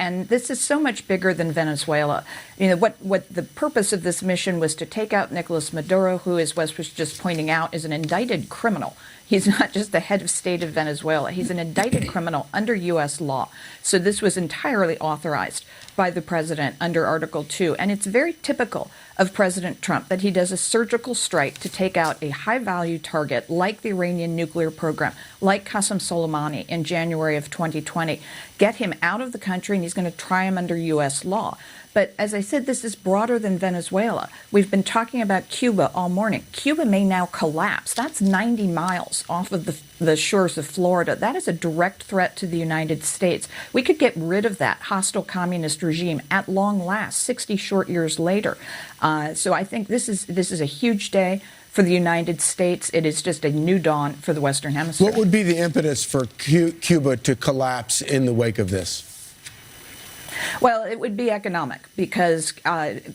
And this is so much bigger than Venezuela. What the purpose of this mission was to take out Nicolas Maduro, who, as Wes was just pointing out, is an indicted criminal. He's not just the head of state of Venezuela. He's an indicted criminal under U.S. law. So this was entirely authorized by the president under Article 2. And it's very typical of President Trump that he does a surgical strike to take out a high-value target like the Iranian nuclear program, like Qasem Soleimani in January of 2020, get him out of the country, and he's going to try him under U.S. law. But as I said, this is broader than Venezuela. We've been talking about Cuba all morning. Cuba may now collapse. That's 90 miles off of the shores of Florida. That is a direct threat to the United States. We could get rid of that hostile communist regime at long last, 60 short years later. So I think this is a huge day for the United States. It is just a new dawn for the Western Hemisphere. What would be the impetus for Cuba to collapse in the wake of this? Well, it would be economic, because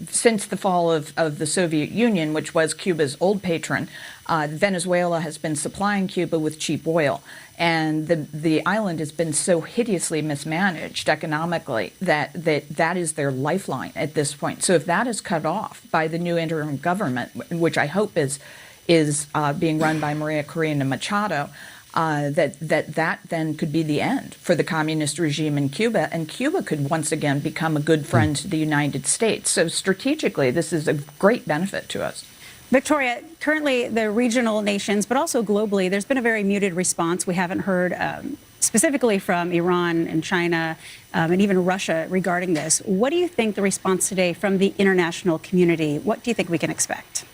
since the fall of the Soviet Union, which was Cuba's old patron, Venezuela has been supplying Cuba with cheap oil. And the island has been so hideously mismanaged economically that is their lifeline at this point. So if that is cut off by the new interim government, which I hope is being run by Maria Corina Machado, that then could be the end for the communist regime in Cuba, and Cuba could once again become a good friend to the United States. So strategically, this is a great benefit to us. Victoria, currently the regional nations, but also globally, there's been a very muted response. We haven't heard specifically from Iran and China and even Russia regarding this. What do you think the response today from the international community? What do you think we can expect?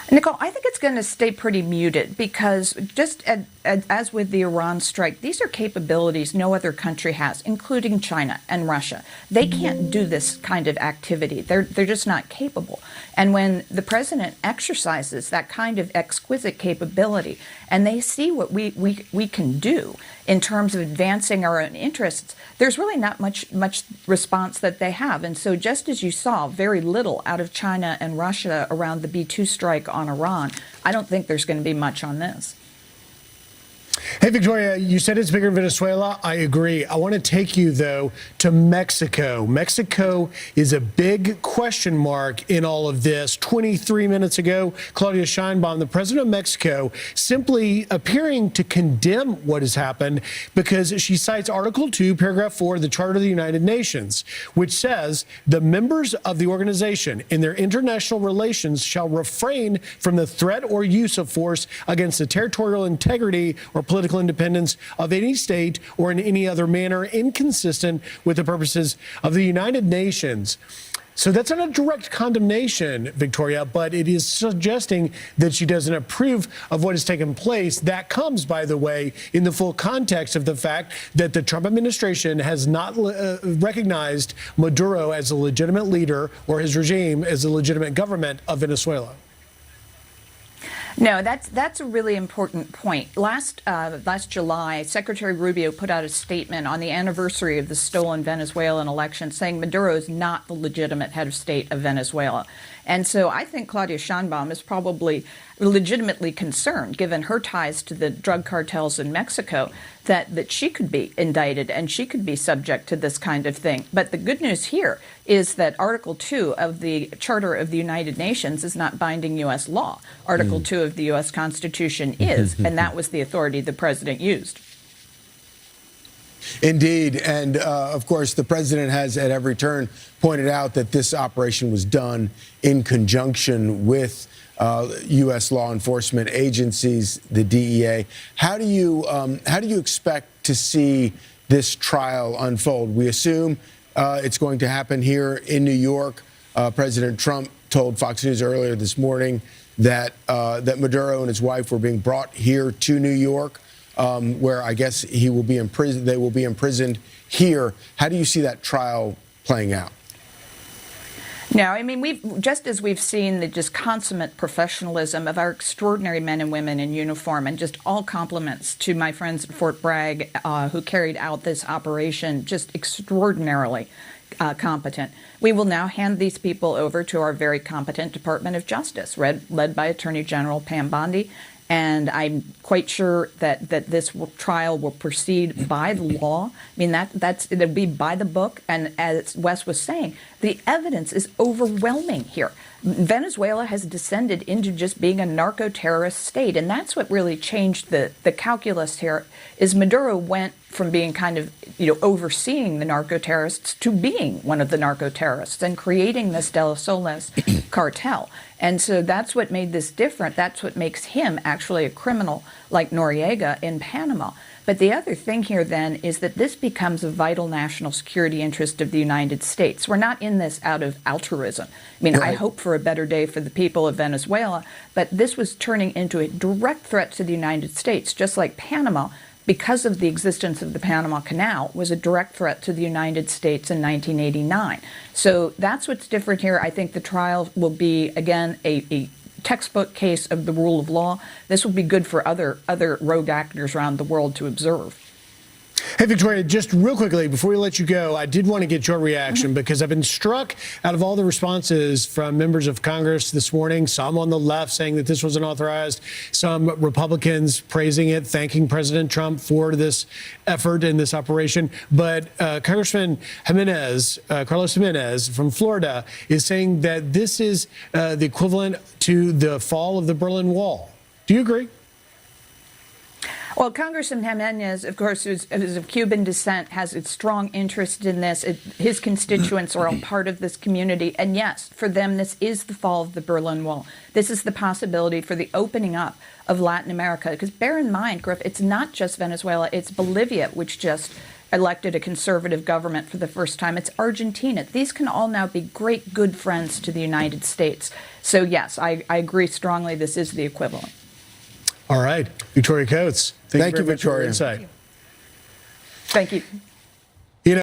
Nicole, I think it's going to stay pretty muted, because just as with the Iran strike, these are capabilities no other country has, including China and Russia. They can't do this kind of activity. They're just not capable. And when the president exercises that kind of exquisite capability, and they see what we can do in terms of advancing our own interests, there's really not much response that they have. And so just as you saw very little out of China and Russia around the B-2 strike on Iran, I don't think there's going to be much on this. Hey, Victoria, you said it's bigger than Venezuela. I agree. I want to take you, though, to Mexico. Mexico is a big question mark in all of this. 23 minutes ago, Claudia Sheinbaum, the president of Mexico, simply appearing to condemn what has happened because she cites Article 2, Paragraph 4 of the Charter of the United Nations, which says the members of the organization in their international relations shall refrain from the threat or use of force against the territorial integrity or political independence of any state or in any other manner inconsistent with the purposes of the United Nations. So that's not a direct condemnation, Victoria, but it is suggesting that she doesn't approve of what has taken place. That comes, by the way, in the full context of the fact that the Trump administration has not recognized Maduro as a legitimate leader or his regime as a legitimate government of Venezuela. No, that's a really important point. Last July, Secretary Rubio put out a statement on the anniversary of the stolen Venezuelan election saying Maduro is not the legitimate head of state of Venezuela. And so I think Claudia Sheinbaum is probably legitimately concerned, given her ties to the drug cartels in Mexico, that she could be indicted and she could be subject to this kind of thing. But the good news here is that Article 2 of the Charter of the United Nations is not binding U.S. law. Article 2 of the U.S. Constitution is, and that was the authority the president used. Indeed. And, of course, the president has at every turn pointed out that this operation was done in conjunction with U.S. law enforcement agencies, the DEA. How do you expect to see this trial unfold? We assume it's going to happen here in New York. President Trump told Fox News earlier this morning that Maduro and his wife were being brought here to New York, where I guess he will be imprisoned. They will be imprisoned here. How do you see that trial playing out? No, I mean, just as we've seen the just consummate professionalism of our extraordinary men and women in uniform, and just all compliments to my friends at Fort Bragg who carried out this operation, just extraordinarily competent. We will now hand these people over to our very competent Department of Justice, led by Attorney General Pam Bondi. And I'm quite sure that this trial will proceed by the law. I mean, it'll be by the book. And as Wes was saying, the evidence is overwhelming here. Venezuela has descended into just being a narco-terrorist state. And that's what really changed the calculus here, is Maduro went from being kind of, overseeing the narco-terrorists to being one of the narco-terrorists and creating this De Los Soles cartel. And so that's what made this different. That's what makes him actually a criminal like Noriega in Panama. But the other thing here then is that this becomes a vital national security interest of the United States. We're not in this out of altruism. I mean, I hope for a better day for the people of Venezuela, but this was turning into a direct threat to the United States, just like Panama, because of the existence of the Panama Canal, was a direct threat to the United States in 1989. So that's what's different here. I think the trial will be, again, a textbook case of the rule of law. This will be good for other rogue actors around the world to observe. Hey, Victoria, just real quickly, before we let you go, I did want to get your reaction because I've been struck out of all the responses from members of Congress this morning, some on the left saying that this was unauthorized, some Republicans praising it, thanking President Trump for this effort and this operation. But Congressman Jimenez, Carlos Jimenez from Florida, is saying that this is the equivalent to the fall of the Berlin Wall. Do you agree? Well, Congressman Jimenez, of course, who's of Cuban descent, has a strong interest in this. His constituents are all part of this community. And yes, for them, this is the fall of the Berlin Wall. This is the possibility for the opening up of Latin America. Because bear in mind, Griff, it's not just Venezuela, it's Bolivia, which just elected a conservative government for the first time. It's Argentina. These can all now be great, good friends to the United States. So yes, I agree strongly this is the equivalent. All right. Victoria Coates. Thank you, very much for your Victoria. insight. Thank you.